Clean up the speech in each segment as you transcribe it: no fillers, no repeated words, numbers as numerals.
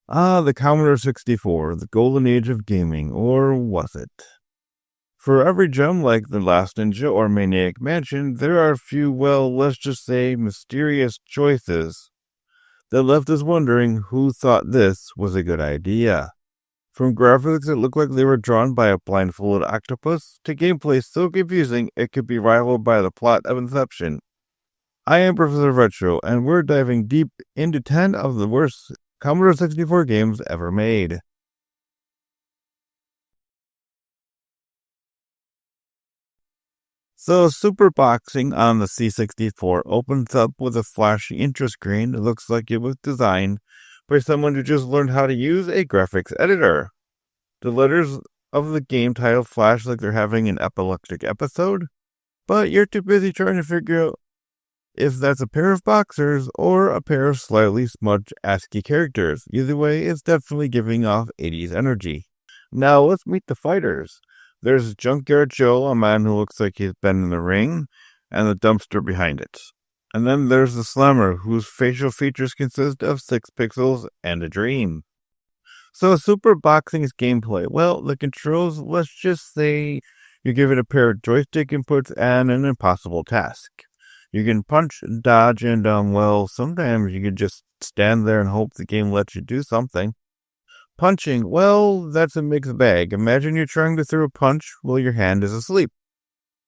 Ah, the Commodore 64, the golden age of gaming, or was it? For every gem like The Last Ninja or Maniac Mansion, there are a few, well, let's just say, mysterious choices that left us wondering who thought this was a good idea. From graphics that looked like they were drawn by a blindfolded octopus, to gameplay so confusing it could be rivaled by the plot of Inception. I am Professor Retro, and we're diving deep into 10 of the worst Commodore 64 games ever made. So, Super Boxing on the C64 opens up with a flashy intro screen that looks like it was designed by someone who just learned how to use a graphics editor. The letters of the game title flash like they're having an epileptic episode, but you're too busy trying to figure out if that's a pair of boxers or a pair of slightly smudged ASCII characters. Either way, it's definitely giving off 80s energy. Now let's meet the fighters. There's Junkyard Joe, a man who looks like he's been in the ring, and the dumpster behind it. And then there's the Slammer, whose facial features consist of 6 pixels and a dream. So Super Boxing's gameplay, well, the controls, let's just say you give it a pair of joystick inputs and an impossible task. You can punch, dodge, and, well, sometimes you can just stand there and hope the game lets you do something. Punching, well, that's a mixed bag. Imagine you're trying to throw a punch while your hand is asleep.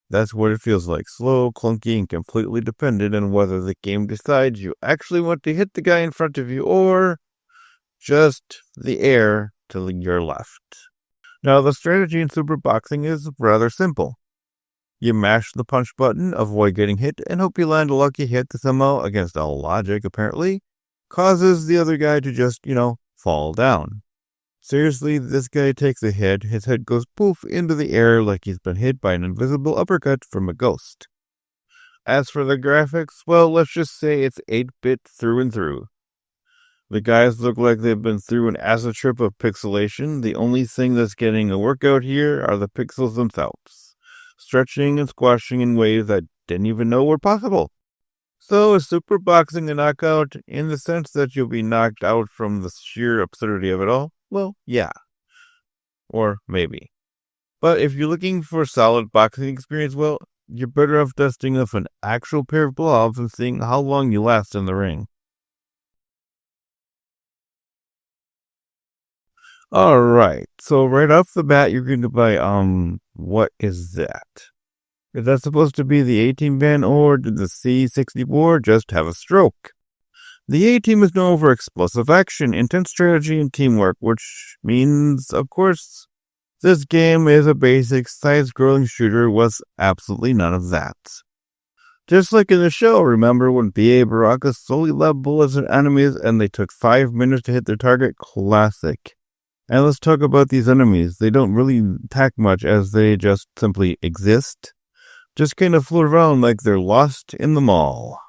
That's what it feels like, slow, clunky, and completely dependent on whether the game decides you actually want to hit the guy in front of you or just the air to your left. Now, the strategy in Super Boxing is rather simple. You mash the punch button, avoid getting hit, and hope you land a lucky hit that somehow, against all logic apparently, causes the other guy to just, fall down. Seriously, this guy takes a hit, his head goes poof into the air like he's been hit by an invisible uppercut from a ghost. As for the graphics, well, let's just say it's 8-bit through and through. The guys look like they've been through an acid trip of pixelation. The only thing that's getting a workout here are the pixels themselves, stretching and squashing in ways I didn't even know were possible. So is Super Boxing a knockout in the sense that you'll be knocked out from the sheer absurdity of it all? Well, yeah. Or maybe. But if you're looking for a solid boxing experience, well, you're better off dusting off an actual pair of gloves and seeing how long you last in the ring. Alright, so right off the bat, you're going to buy, what is that? Is that supposed to be the A-Team van, or did the C64 just have a stroke? The A-Team is known for explosive action, intense strategy, and teamwork, which means, of course, this game is a basic side-scrolling shooter with absolutely none of that. Just like in the show, remember when B.A. Baraka slowly let bullets at enemies and they took 5 minutes to hit their target? Classic. And let's talk about these enemies. They don't really attack much as they just simply exist. Just kind of float around like they're lost in the mall.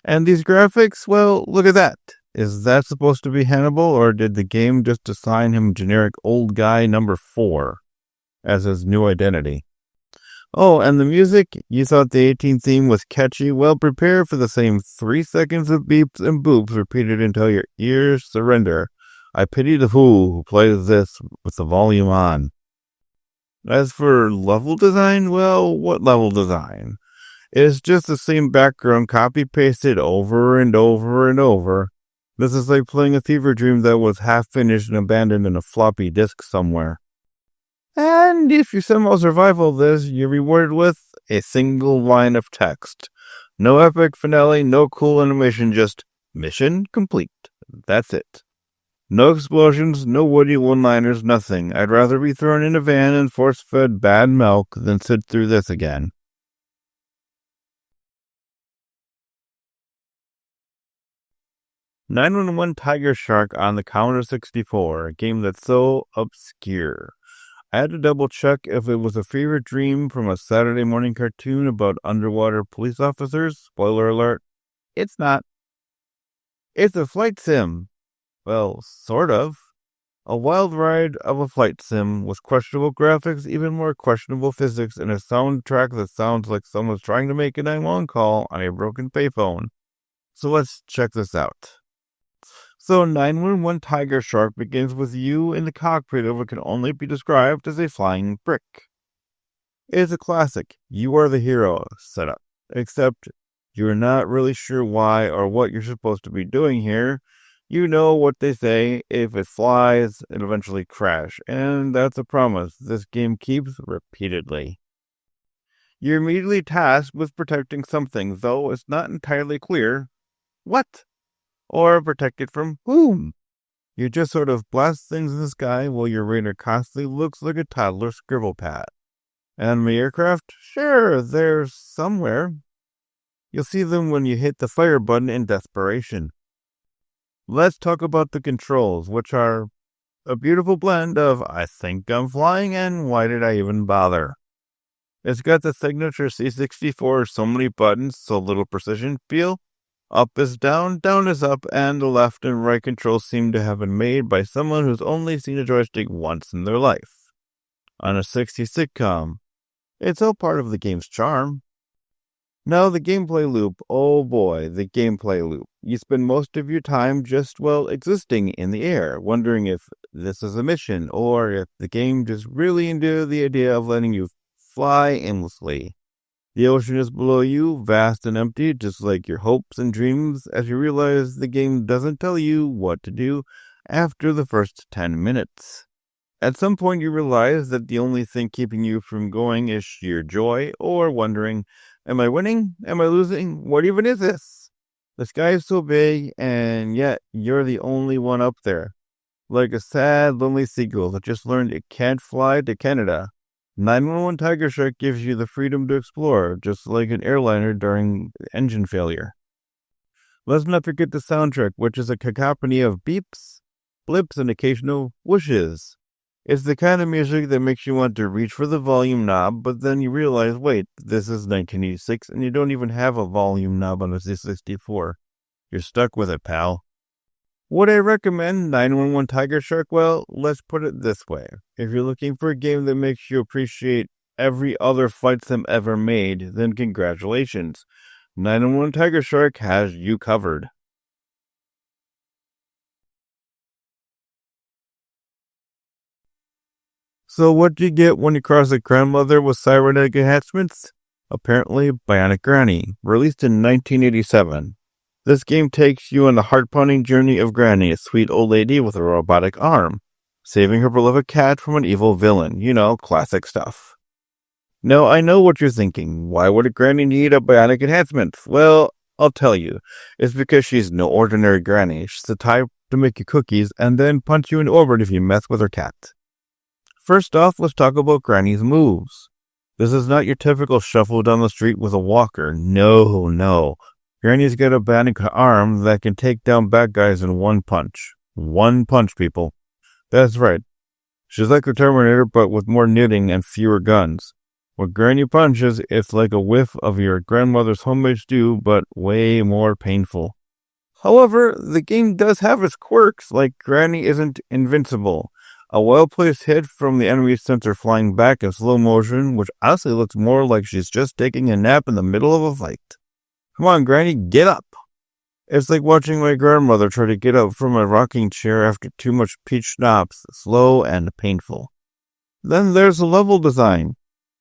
And these graphics, well, look at that. Is that supposed to be Hannibal, or did the game just assign him generic old guy number 4 as his new identity? Oh, and the music, you thought the 18 theme was catchy? Well, prepare for the same 3 seconds of beeps and boops repeated until your ears surrender. I pity the fool who plays this with the volume on. As for level design, well, what level design? It's just the same background copy-pasted over and over and over. This is like playing a fever dream that was half-finished and abandoned in a floppy disk somewhere. And if you somehow survive all this, you're rewarded with a single line of text. No epic finale, no cool animation, just mission complete. That's it. No explosions, no witty one-liners, nothing. I'd rather be thrown in a van and force-fed bad milk than sit through this again. "911 Tiger Shark" on the Commodore 64, a game that's so obscure. I had to double check if it was a fever dream from a Saturday morning cartoon about underwater police officers. Spoiler alert, it's not. It's a flight sim. Well, sort of. A wild ride of a flight sim with questionable graphics, even more questionable physics, and a soundtrack that sounds like someone's trying to make a 911 call on a broken payphone. So let's check this out. So 911 Tiger Shark begins with you in the cockpit of what can only be described as a flying brick. It's a classic, you are the hero setup, except you're not really sure why or what you're supposed to be doing here. You know what they say, if it flies, it'll eventually crash, and that's a promise this game keeps repeatedly. You're immediately tasked with protecting something, though it's not entirely clear what, or protect it from whom. You just sort of blast things in the sky while your radar constantly looks like a toddler's scribble pad. Enemy aircraft? Sure, they're somewhere. You'll see them when you hit the fire button in desperation. Let's talk about the controls, which are a beautiful blend of I think I'm flying and why did I even bother. It's got the signature C64 so many buttons, so little precision feel. Up is down, down is up, and the left and right controls seem to have been made by someone who's only seen a joystick once in their life. On a 60s sitcom. It's all part of the game's charm. Now the gameplay loop, oh boy, the gameplay loop. You spend most of your time just, existing in the air, wondering if this is a mission, or if the game just really into the idea of letting you fly aimlessly. The ocean is below you, vast and empty, just like your hopes and dreams, as you realize the game doesn't tell you what to do after the first 10 minutes. At some point you realize that the only thing keeping you from going is sheer joy, or wondering, am I winning? Am I losing? What even is this? The sky is so big, and yet you're the only one up there. Like a sad, lonely seagull that just learned it can't fly to Canada. 911 Tiger Shark gives you the freedom to explore, just like an airliner during engine failure. Let's not forget the soundtrack, which is a cacophony of beeps, blips, and occasional whooshes. It's the kind of music that makes you want to reach for the volume knob, but then you realize, wait, this is 1986, and you don't even have a volume knob on a C64. You're stuck with it, pal. Would I recommend 911 Tiger Shark? Well, let's put it this way. If you're looking for a game that makes you appreciate every other flight sim ever made, then congratulations. 911 Tiger Shark has you covered. So what do you get when you cross a grandmother with cybernetic enhancements? Apparently, Bionic Granny, released in 1987. This game takes you on the heart-pounding journey of Granny, a sweet old lady with a robotic arm, saving her beloved cat from an evil villain. You know, classic stuff. Now, I know what you're thinking. Why would a Granny need a bionic enhancement? Well, I'll tell you. It's because she's no ordinary Granny. She's the type to make you cookies and then punch you in orbit if you mess with her cat. First off, let's talk about Granny's moves. This is not your typical shuffle down the street with a walker. No. Granny's got a bionic arm that can take down bad guys in one punch. One punch, people. That's right. She's like the Terminator, but with more knitting and fewer guns. When Granny punches, it's like a whiff of your grandmother's homemade stew, but way more painful. However, the game does have its quirks, like Granny isn't invincible. A well-placed hit from the enemy sends her flying back in slow motion, which honestly looks more like she's just taking a nap in the middle of a fight. Come on, Granny, get up! It's like watching my grandmother try to get up from a rocking chair after too much peach schnapps, slow and painful. Then there's the level design.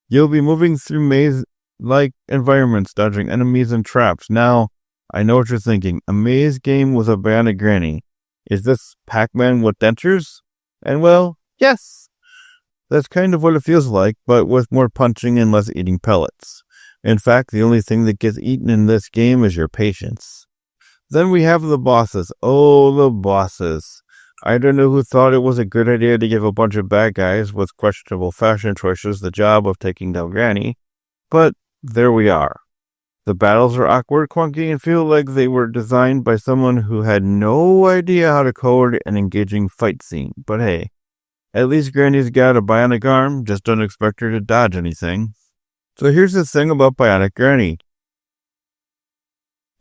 You'll be moving through maze-like environments, dodging enemies and traps. Now, I know what you're thinking. A maze game with a bionic Granny. Is this Pac-Man with dentures? And well, yes! That's kind of what it feels like, but with more punching and less eating pellets. In fact, the only thing that gets eaten in this game is your patience. Then we have the bosses. Oh, the bosses. I don't know who thought it was a good idea to give a bunch of bad guys with questionable fashion choices the job of taking down Granny, but there we are. The battles are awkward, clunky, and feel like they were designed by someone who had no idea how to code an engaging fight scene. But hey, at least Granny's got a bionic arm, just don't expect her to dodge anything. So here's the thing about Bionic Granny.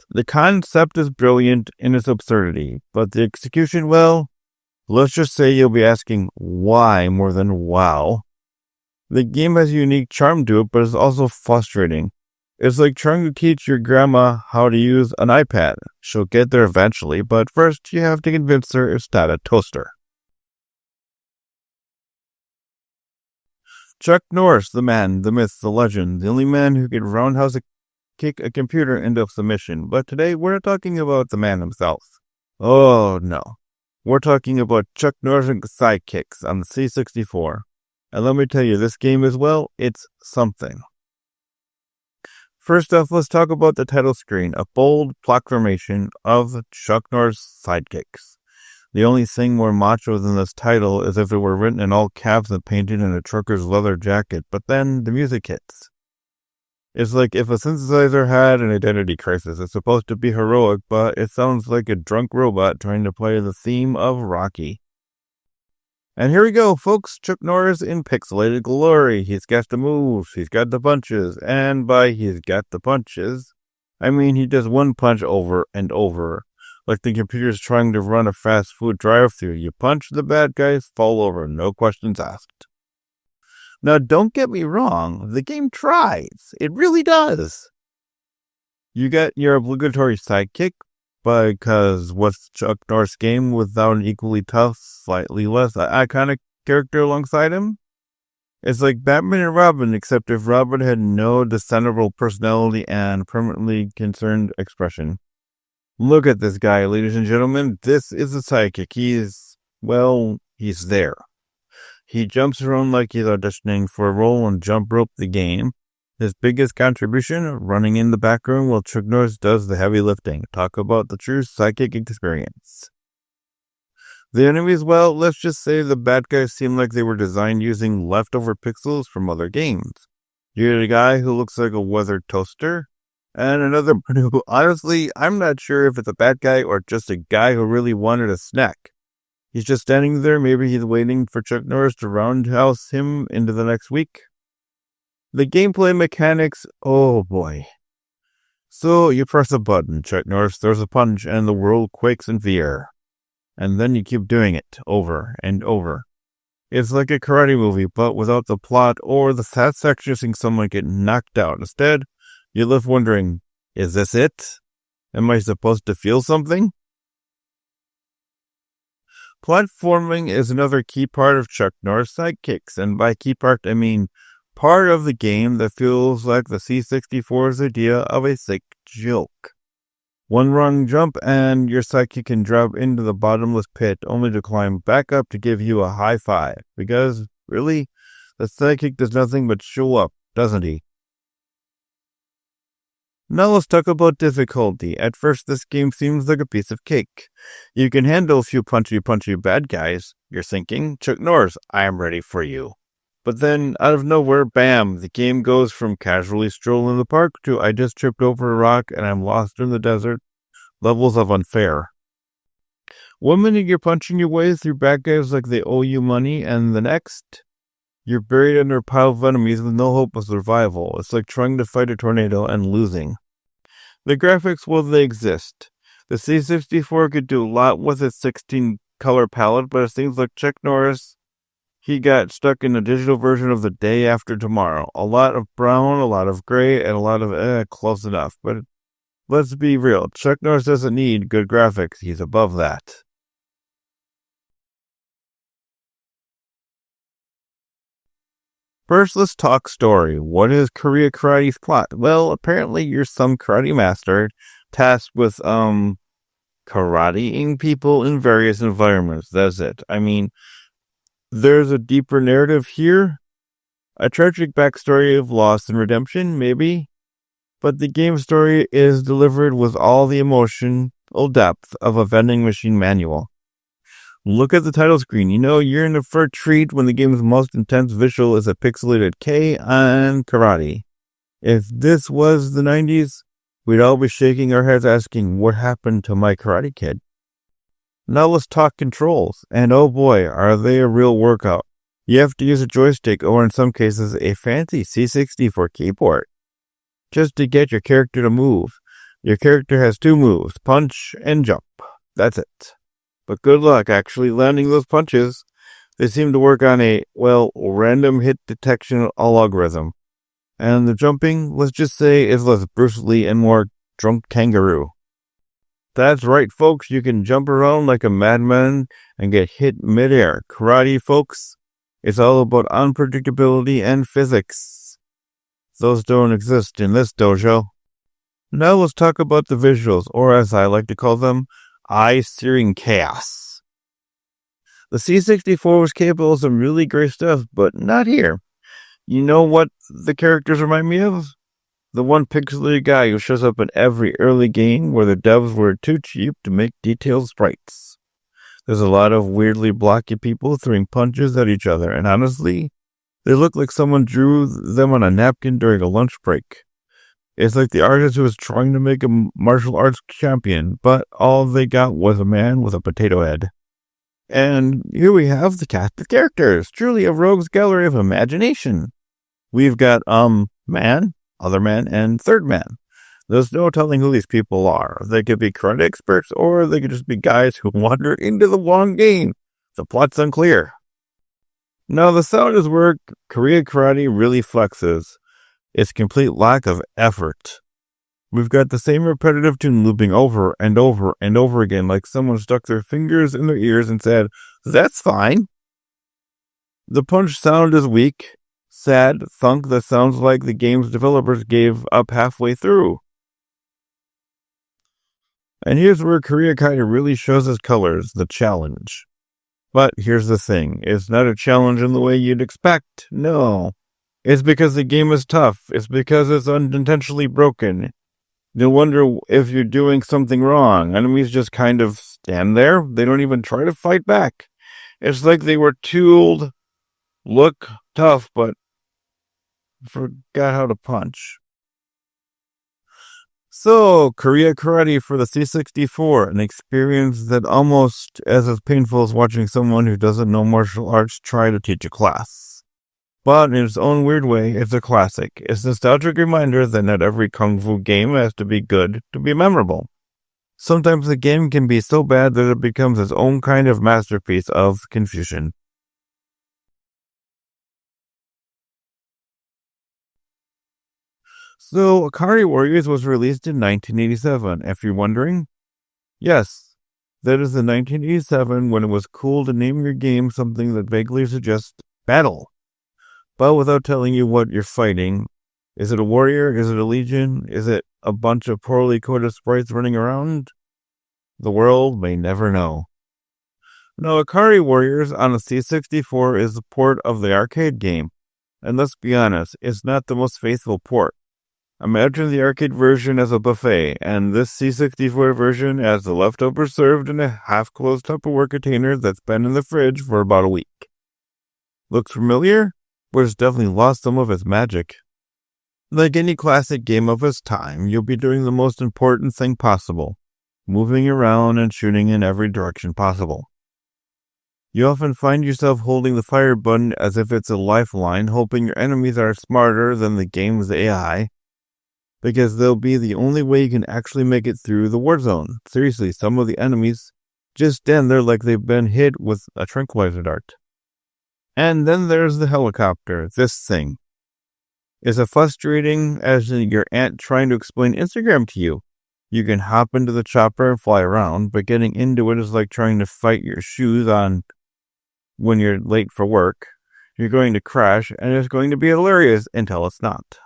The concept is brilliant in its absurdity, but the execution, well, let's just say you'll be asking why more than wow. The game has a unique charm to it, but it's also frustrating. It's like trying to teach your grandma how to use an iPad. She'll get there eventually, but first you have to convince her it's not a toaster. Chuck Norris, the man, the myth, the legend, the only man who could roundhouse kick a computer into submission. But today we're not talking about the man himself. Oh no. We're talking about Chuck Norris sidekicks on the C64. And let me tell you, this game as well, it's something. First off, let's talk about the title screen, a bold proclamation of Chuck Norris sidekicks. The only thing more macho than this title is if it were written in all caps and painted in a trucker's leather jacket, but then the music hits. It's like if a synthesizer had an identity crisis. It's supposed to be heroic, but it sounds like a drunk robot trying to play the theme of Rocky. And here we go, folks. Chuck Norris in pixelated glory. He's got the moves, he's got the punches, and by he's got the punches, I mean he does one punch over and over. Like the computer's trying to run a fast food drive-thru. You punch the bad guys, fall over, no questions asked. Now, don't get me wrong, the game tries. It really does. You get your obligatory sidekick, because what's Chuck Norris' game without an equally tough, slightly less iconic character alongside him? It's like Batman and Robin, except if Robin had no discernible personality and permanently concerned expression. Look at this guy, ladies and gentlemen. This is a sidekick. He's there. He jumps around like he's auditioning for a role on Jump Rope the game. His biggest contribution, running in the background while Chuck Norris does the heavy lifting. Talk about the true sidekick experience. The enemies, well, let's just say the bad guys seem like they were designed using leftover pixels from other games. You get a guy who looks like a weathered toaster, and another one who, honestly, I'm not sure if it's a bad guy or just a guy who really wanted a snack. He's just standing there, maybe he's waiting for Chuck Norris to roundhouse him into the next week. The gameplay mechanics, oh boy. So you press a button, Chuck Norris throws a punch, and the world quakes in fear. And then you keep doing it, over and over. It's like a karate movie, but without the plot or the satisfaction of seeing someone get knocked out. Instead, you live wondering, is this it? Am I supposed to feel something? Platforming is another key part of Chuck Norris sidekicks, and by key part I mean part of the game that feels like the C64's idea of a sick joke. One wrong jump and your sidekick can drop into the bottomless pit only to climb back up to give you a high five. Because, really, the sidekick does nothing but show up, doesn't he? Now let's talk about difficulty. At first, this game seems like a piece of cake. You can handle a few punchy bad guys. You're thinking, Chuck Norris, I am ready for you. But then, out of nowhere, bam, the game goes from casually strolling in the park to I just tripped over a rock and I'm lost in the desert. Levels of unfair. 1 minute you're punching your way through bad guys like they owe you money, and the next, you're buried under a pile of enemies with no hope of survival. It's like trying to fight a tornado and losing. The graphics, well, they exist. The C64 could do a lot with its 16-color palette, but it seems like Chuck Norris, he got stuck in a digital version of The Day After Tomorrow. A lot of brown, a lot of gray, and a lot of close enough. But let's be real, Chuck Norris doesn't need good graphics. He's above that. First, let's talk story. What is Korea Karate's plot? Well, apparently you're some karate master tasked with, karateing people in various environments. That's it. I mean, there's a deeper narrative here. A tragic backstory of loss and redemption, maybe. But the game story is delivered with all the emotional depth of a vending machine manual. Look at the title screen. You know you're in for a treat when the game's most intense visual is a pixelated K on karate. If this was the 90s, we'd all be shaking our heads asking, what happened to my Karate Kid? Now let's talk controls. And oh boy, are they a real workout. You have to use a joystick or in some cases a fancy C64 keyboard just to get your character to move. Your character has 2 moves, punch and jump. That's it. But good luck actually landing those punches. They seem to work on a, random hit detection algorithm. And the jumping, let's just say, is less Bruce Lee and more drunk kangaroo. That's right, folks, you can jump around like a madman and get hit midair. Karate, folks, it's all about unpredictability and physics. Those don't exist in this dojo. Now let's talk about the visuals, or as I like to call them, eye-searing chaos. The C64 was capable of some really great stuff, but not here. You know what the characters remind me of? The one pixelated guy who shows up in every early game where the devs were too cheap to make detailed sprites. There's a lot of weirdly blocky people throwing punches at each other, and honestly, they look like someone drew them on a napkin during a lunch break. It's like the artist who was trying to make a martial arts champion, but all they got was a man with a potato head. And here we have the cast of characters, truly a rogue's gallery of imagination. We've got, man, other man, and third man. There's no telling who these people are. They could be karate experts, or they could just be guys who wandered into the wrong game. The plot's unclear. Now, the sound is where Korea Karate really flexes. Its complete lack of effort. We've got the same repetitive tune looping over and over and over again, like someone stuck their fingers in their ears and said, "That's fine." The punch sound is weak, sad thunk that sounds like the game's developers gave up halfway through. And here's where Korea Karate really shows its colors, the challenge. But here's the thing, it's not a challenge in the way you'd expect, no. It's because the game is tough. It's because it's unintentionally broken. You'll wonder if you're doing something wrong. Enemies just kind of stand there. They don't even try to fight back. It's like they were tooled, look tough, but forgot how to punch. So, Korea Karate for the C64, an experience that almost as painful as watching someone who doesn't know martial arts try to teach a class. But in its own weird way, it's a classic. It's a nostalgic reminder that not every kung fu game has to be good to be memorable. Sometimes the game can be so bad that it becomes its own kind of masterpiece of confusion. So, Akari Warriors was released in 1987, if you're wondering. Yes, that is in 1987 when it was cool to name your game something that vaguely suggests battle. But without telling you what you're fighting. Is it a warrior? Is it a legion? Is it a bunch of poorly coded sprites running around? The world may never know. Now, Akari Warriors on a C64 is a port of the arcade game. And let's be honest, it's not the most faithful port. Imagine the arcade version as a buffet, and this C64 version as the leftovers served in a half-closed Tupperware container that's been in the fridge for about a week. Looks familiar? But it's definitely lost some of its magic. Like any classic game of its time, you'll be doing the most important thing possible, moving around and shooting in every direction possible. You often find yourself holding the fire button as if it's a lifeline, hoping your enemies are smarter than the game's AI, because they'll be the only way you can actually make it through the war zone. Seriously, some of the enemies just stand there like they've been hit with a tranquilizer dart. And then there's the helicopter, this thing. It's as frustrating as your aunt trying to explain Instagram to you. You can hop into the chopper and fly around, but getting into it is like trying to fight your shoes on when you're late for work. You're going to crash, and it's going to be hilarious until it's not.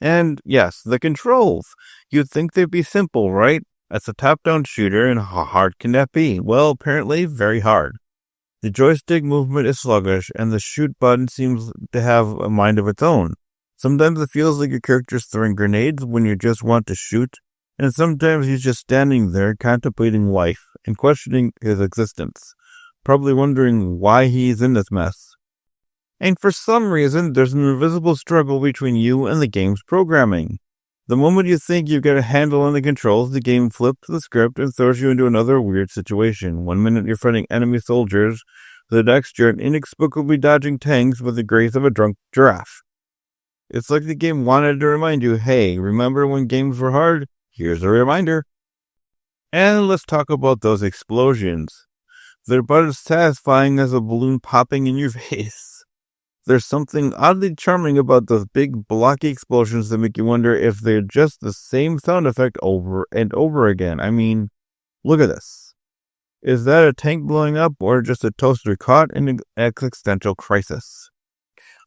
And yes, the controls. You'd think they'd be simple, right? It's a top-down shooter, and how hard can that be? Well, apparently very hard. The joystick movement is sluggish, and the shoot button seems to have a mind of its own. Sometimes it feels like your character's throwing grenades when you just want to shoot, and sometimes he's just standing there contemplating life and questioning his existence, probably wondering why he's in this mess. And for some reason, there's an invisible struggle between you and the game's programming. The moment you think you've got a handle on the controls, the game flips the script and throws you into another weird situation. One minute you're fighting enemy soldiers, the next you're inexplicably dodging tanks with the grace of a drunk giraffe. It's like the game wanted to remind you, hey, remember when games were hard? Here's a reminder. And let's talk about those explosions. They're about as satisfying as a balloon popping in your face. There's something oddly charming about those big blocky explosions that make you wonder if they're just the same sound effect over and over again. I mean, look at this. Is that a tank blowing up or just a toaster caught in an existential crisis?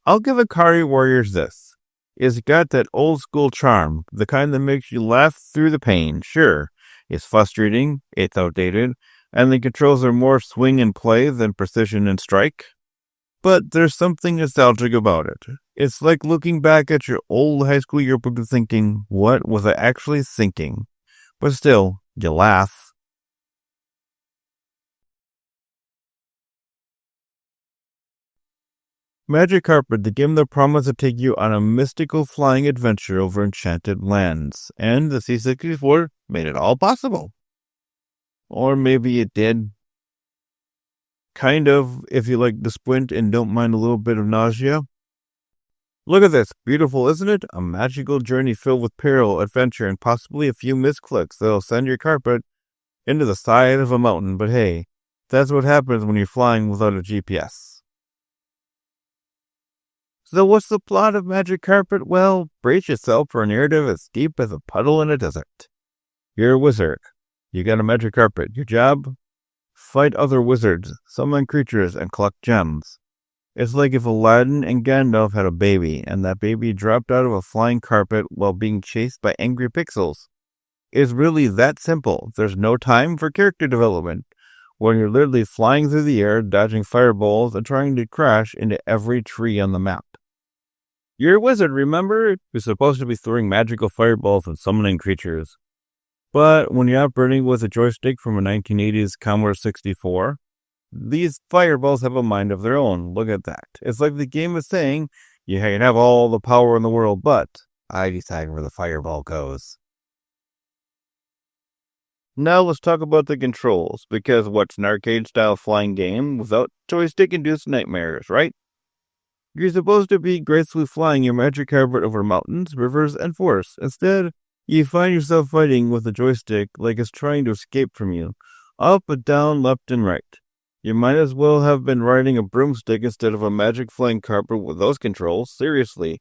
I'll give Akari Warriors this. It's got that old school charm, the kind that makes you laugh through the pain. Sure, it's frustrating, it's outdated, and the controls are more swing and play than precision and strike. But there's something nostalgic about it. It's like looking back at your old high school yearbook and thinking, what was I actually thinking? But still, you laugh. Magic Carpet, the game that promised to take you on a mystical flying adventure over enchanted lands, and the C64 made it all possible. Or maybe it did. Kind of, if you like the squint and don't mind a little bit of nausea. Look at this. Beautiful, isn't it? A magical journey filled with peril, adventure, and possibly a few misclicks that'll send your carpet into the side of a mountain. But hey, that's what happens when you're flying without a GPS. So what's the plot of Magic Carpet? Well, brace yourself for a narrative as deep as a puddle in a desert. You're a wizard. You got a magic carpet. Your job? Fight other wizards, summon creatures, and collect gems. It's like if Aladdin and Gandalf had a baby, and that baby dropped out of a flying carpet while being chased by angry pixels. It's really that simple. There's no time for character development, when you're literally flying through the air, dodging fireballs, and trying to crash into every tree on the map. You're a wizard, remember? You're supposed to be throwing magical fireballs and summoning creatures. But when you're operating with a joystick from a 1980s Commodore 64, these fireballs have a mind of their own. Look at that. It's like the game is saying, you can have all the power in the world, but I decide where the fireball goes. Now let's talk about the controls, because what's an arcade-style flying game without joystick-induced nightmares, right? You're supposed to be gracefully flying your magic carpet over mountains, rivers, and forests. Instead, you find yourself fighting with a joystick like it's trying to escape from you, up and down, left and right. You might as well have been riding a broomstick instead of a magic flying carpet with those controls. Seriously,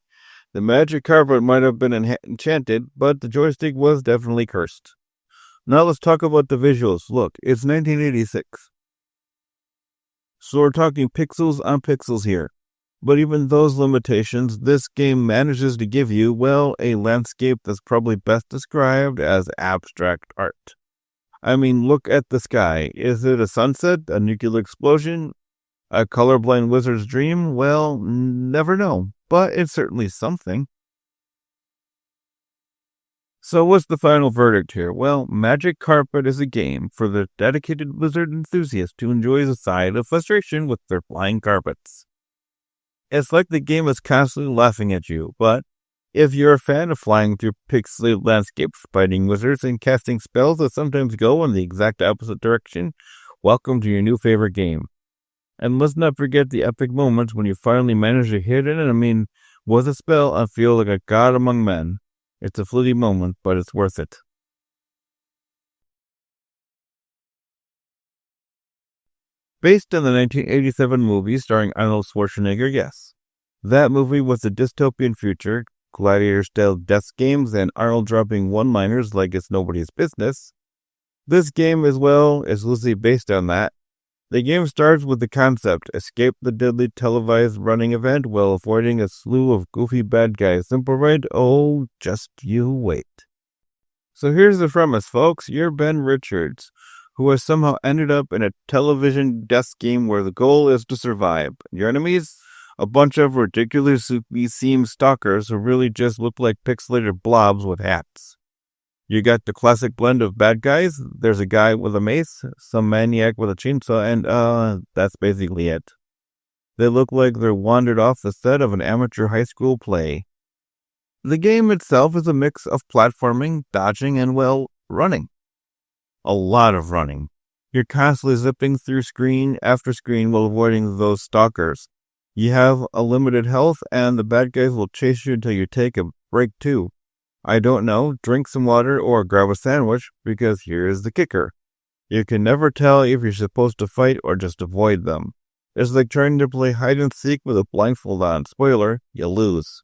the magic carpet might have been enchanted, but the joystick was definitely cursed. Now let's talk about the visuals. Look, it's 1986. So we're talking pixels on pixels here. But even those limitations, this game manages to give you, well, a landscape that's probably best described as abstract art. I mean, look at the sky. Is it a sunset, a nuclear explosion, a colorblind wizard's dream? Well, never know, but it's certainly something. So what's the final verdict here? Well, Magic Carpet is a game for the dedicated wizard enthusiast who enjoys a side of frustration with their flying carpets. It's like the game is constantly laughing at you, but if you're a fan of flying through pixelated landscapes, fighting wizards, and casting spells that sometimes go in the exact opposite direction, welcome to your new favorite game. And let's not forget the epic moments when you finally manage to hit it, and with a spell, I feel like a god among men. It's a fleeting moment, but it's worth it. Based on the 1987 movie starring Arnold Schwarzenegger, yes. That movie was a dystopian future, gladiator-style death games, and Arnold dropping one-liners like it's nobody's business. This game, as well, is loosely based on that. The game starts with the concept, escape the deadly televised running event while avoiding a slew of goofy bad guys. Simple, right? Oh, just you wait. So here's the premise, folks. You're Ben Richards, who has somehow ended up in a television death game where the goal is to survive. Your enemies? A bunch of ridiculously themed stalkers who really just look like pixelated blobs with hats. You got the classic blend of bad guys. There's a guy with a mace, some maniac with a chainsaw, and that's basically it. They look like they're wandered off the set of an amateur high school play. The game itself is a mix of platforming, dodging, and, well, running. A lot of running. You're constantly zipping through screen after screen while avoiding those stalkers. You have a limited health, and the bad guys will chase you until you take a break too. I don't know, drink some water or grab a sandwich, because here's the kicker. You can never tell if you're supposed to fight or just avoid them. It's like trying to play hide and seek with a blindfold on. Spoiler, you lose.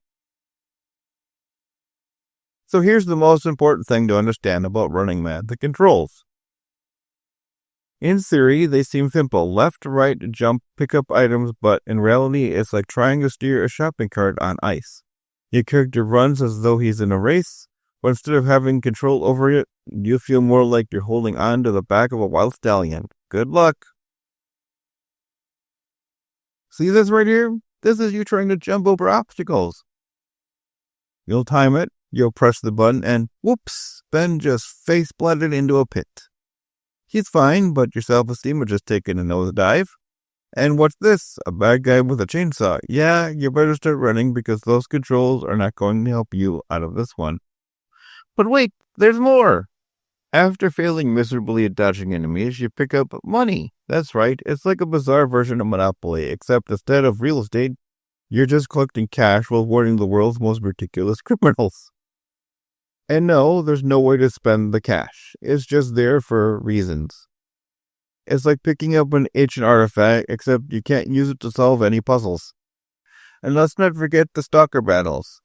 So here's the most important thing to understand about Running Man, the controls. In theory, they seem simple. Left, right, jump, pick up items, but in reality, it's like trying to steer a shopping cart on ice. Your character runs as though he's in a race, but instead of having control over it, you feel more like you're holding on to the back of a wild stallion. Good luck! See this right here? This is you trying to jump over obstacles. You'll time it, you'll press the button, and whoops, Ben just face-planted into a pit. He's fine, but your self-esteem has just taken a nosedive. And what's this? A bad guy with a chainsaw. Yeah, you better start running because those controls are not going to help you out of this one. But wait, there's more! After failing miserably at dodging enemies, you pick up money. That's right, it's like a bizarre version of Monopoly, except instead of real estate, you're just collecting cash while rewarding the world's most ridiculous criminals. And no, there's no way to spend the cash. It's just there for reasons. It's like picking up an ancient artifact, except you can't use it to solve any puzzles. And let's not forget the stalker battles.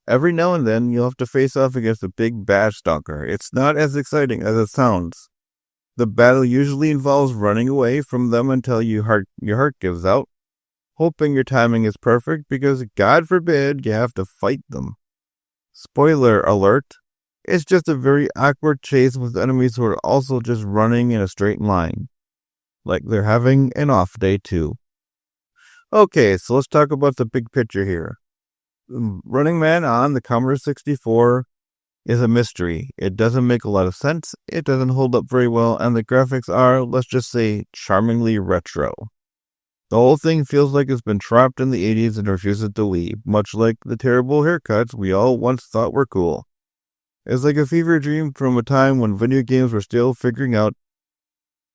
Every now and then, you'll have to face off against a big bad stalker. It's not as exciting as it sounds. The battle usually involves running away from them until your heart gives out, hoping your timing is perfect because, God forbid, you have to fight them. Spoiler alert, it's just a very awkward chase with enemies who are also just running in a straight line. Like they're having an off day too. Okay, so let's talk about the big picture here. Running Man on the Commodore 64 is a mystery. It doesn't make a lot of sense, it doesn't hold up very well, and the graphics are, let's just say, charmingly retro. The whole thing feels like it's been trapped in the 80s and refuses to leave, much like the terrible haircuts we all once thought were cool. It's like a fever dream from a time when video games were still figuring out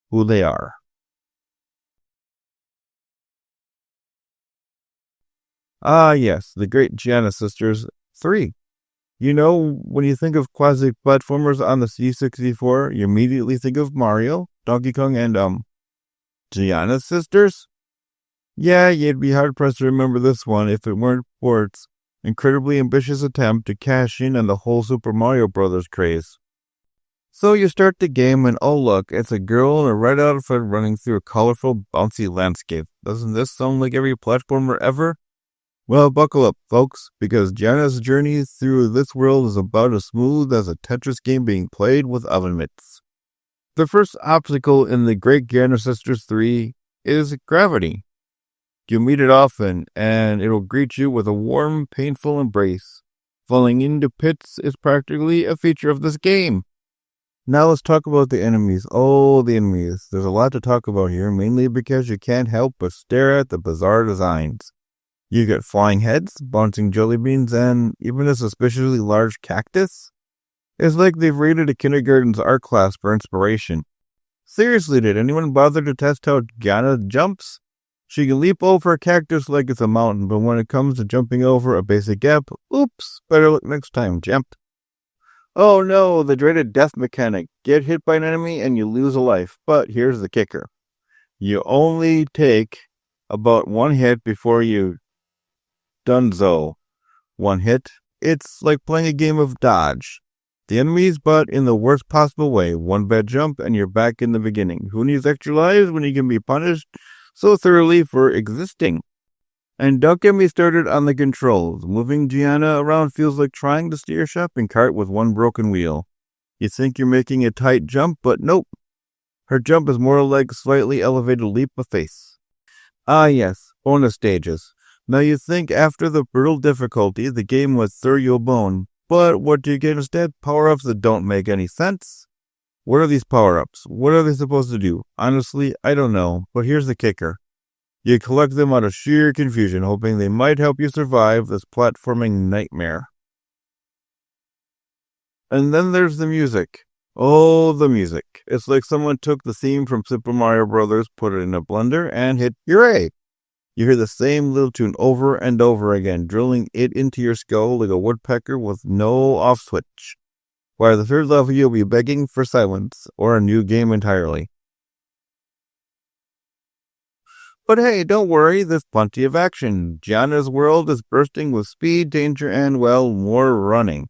who they are. Ah, yes, the great Gianna Sisters 3. You know, when you think of classic platformers on the C64, you immediately think of Mario, Donkey Kong, and, Gianna Sisters? Yeah, you'd be hard-pressed to remember this one if it weren't for its incredibly ambitious attempt to cash in on the whole Super Mario Bros. Craze. So you start the game and oh look, it's a girl in a red outfit running through a colorful, bouncy landscape. Doesn't this sound like every platformer ever? Well, buckle up, folks, because Gianna's journey through this world is about as smooth as a Tetris game being played with oven mitts. The first obstacle in the Great Gianna Sisters 3 is gravity. You meet it often, and it'll greet you with a warm, painful embrace. Falling into pits is practically a feature of this game. Now let's talk about the enemies. Oh, the enemies. There's a lot to talk about here, mainly because you can't help but stare at the bizarre designs. You get flying heads, bouncing jelly beans, and even a suspiciously large cactus. It's like they've raided a kindergarten's art class for inspiration. Seriously, did anyone bother to test how Gianna jumps? She can leap over a cactus like it's a mountain, but when it comes to jumping over a basic gap, oops, better luck next time, champ. Oh no, the dreaded death mechanic. Get hit by an enemy and you lose a life, but here's the kicker. You only take about one hit before you Dunzo. One hit. It's like playing a game of dodge. The enemies, but in the worst possible way. One bad jump and you're back in the beginning. Who needs extra lives when you can be punished so thoroughly for existing? And don't get me started on the controls. Moving Gianna around feels like trying to steer a shopping cart with one broken wheel. You think you're making a tight jump, but nope. Her jump is more like a slightly elevated leap of faith. Ah yes, bonus stages. Now you think after the brutal difficulty, the game would throw you a bone. But what do you get instead? Power-ups that don't make any sense? What are these power-ups? What are they supposed to do? Honestly, I don't know. But here's the kicker. You collect them out of sheer confusion, hoping they might help you survive this platforming nightmare. And then there's the music. Oh, the music. It's like someone took the theme from Super Mario Bros., put it in a blender, and hit hooray! You hear the same little tune over and over again, drilling it into your skull like a woodpecker with no off switch. By the third level, you'll be begging for silence or a new game entirely. But hey, don't worry, there's plenty of action. Gianna's world is bursting with speed, danger, and, well, more running.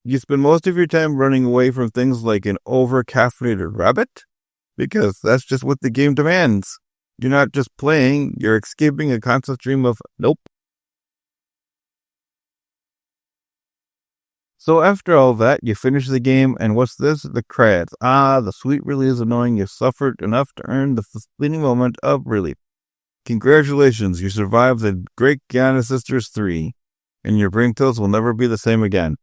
You spend most of your time running away from things like an over-caffeinated rabbit, because that's just what the game demands. You're not just playing, you're escaping a constant stream of nope. So after all that, you finish the game, and what's this? The credits. The sweet release of knowing you suffered enough to earn the fleeting moment of relief. Congratulations, you survived the Great Gianna Sisters 3, and your brain cells will never be the same again.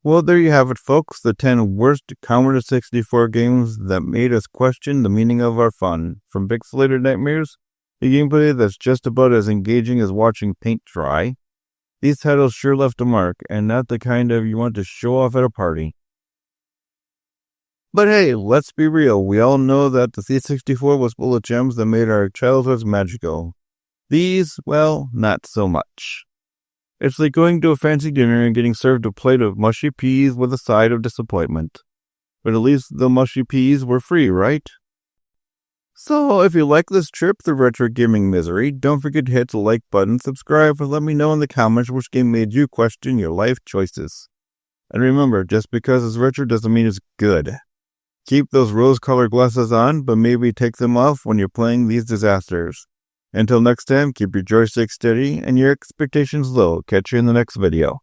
Well, there you have it, folks, the 10 worst Commodore 64 games that made us question the meaning of our fun. From pixelated nightmares, a gameplay that's just about as engaging as watching paint dry. These titles sure left a mark, and not the kind of you want to show off at a party. But hey, let's be real, we all know that the C64 was full of gems that made our childhoods magical. These, well, not so much. It's like going to a fancy dinner and getting served a plate of mushy peas with a side of disappointment. But at least the mushy peas were free, right? So, if you like this trip through retro gaming misery, don't forget to hit the like button, subscribe, and let me know in the comments which game made you question your life choices. And remember, just because it's retro doesn't mean it's good. Keep those rose-colored glasses on, but maybe take them off when you're playing these disasters. Until next time, keep your joystick steady and your expectations low. Catch you in the next video.